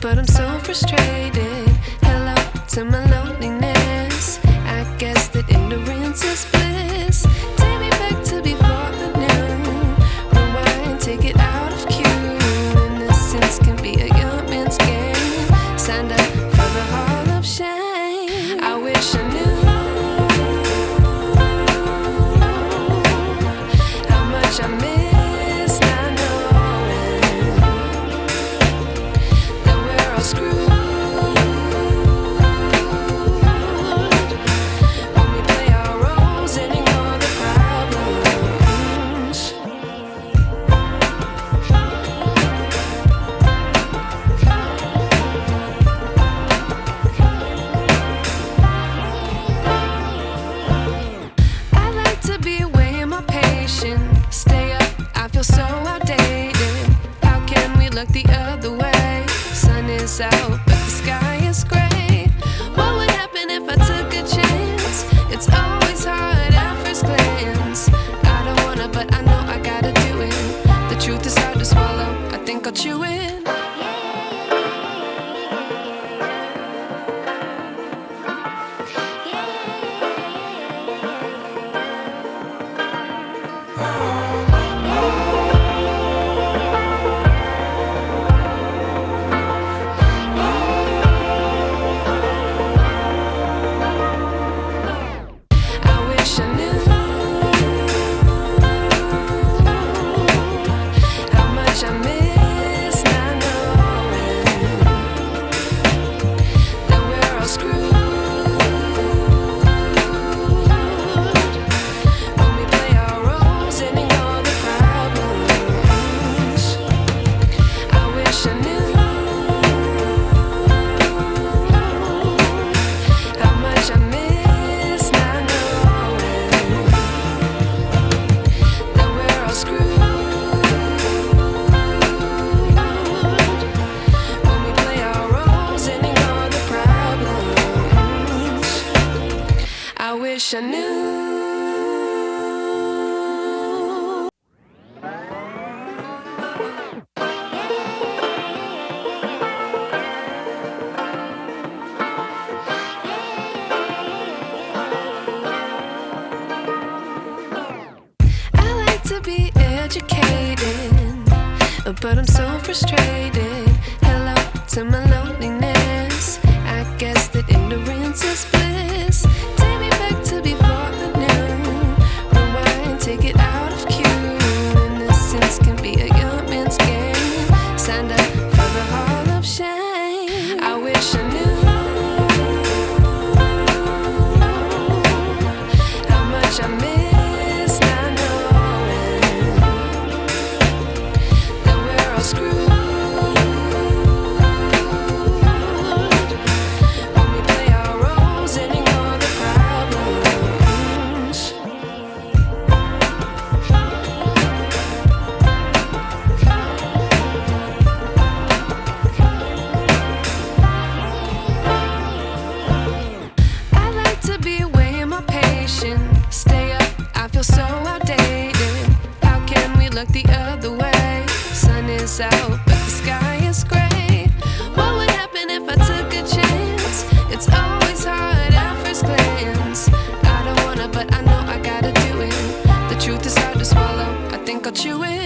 but I'm so frustrated. Hello to my loneliness. I guess that ignorance is bliss. Take me back to before the new. Rewind, take it out of cue. Innocence can be a young man's game. Signed up for the hall of shame. I wish I knew how much I miss not knowing that we're all screwed. Stay up, I feel so outdated. How can we look the other way? Sun is out, but the sky is gray. What would happen if I took a chance? It's always hard at first glance. I don't wanna, but I know I gotta do it. The truth is hard to swallow, I think I'll chew it. I wish I knew. I like to be educated, but I'm so frustrated. Hello to my loneliness. I guess that ignorance is bliss. Take me back to before the new. Rewind, take it out of cue. Innocence can be a young man's game. Signed up for the hall of shame. I wish I knew how much I miss not knowing that we're all screwed. Stay up, I feel so outdated. How can we look the other way? Sun is out, but the sky is gray. What would happen if I took a chance? It's always hard at first glance. I don't wanna, but I know I gotta do it. The truth is hard to swallow, I think I'll chew it.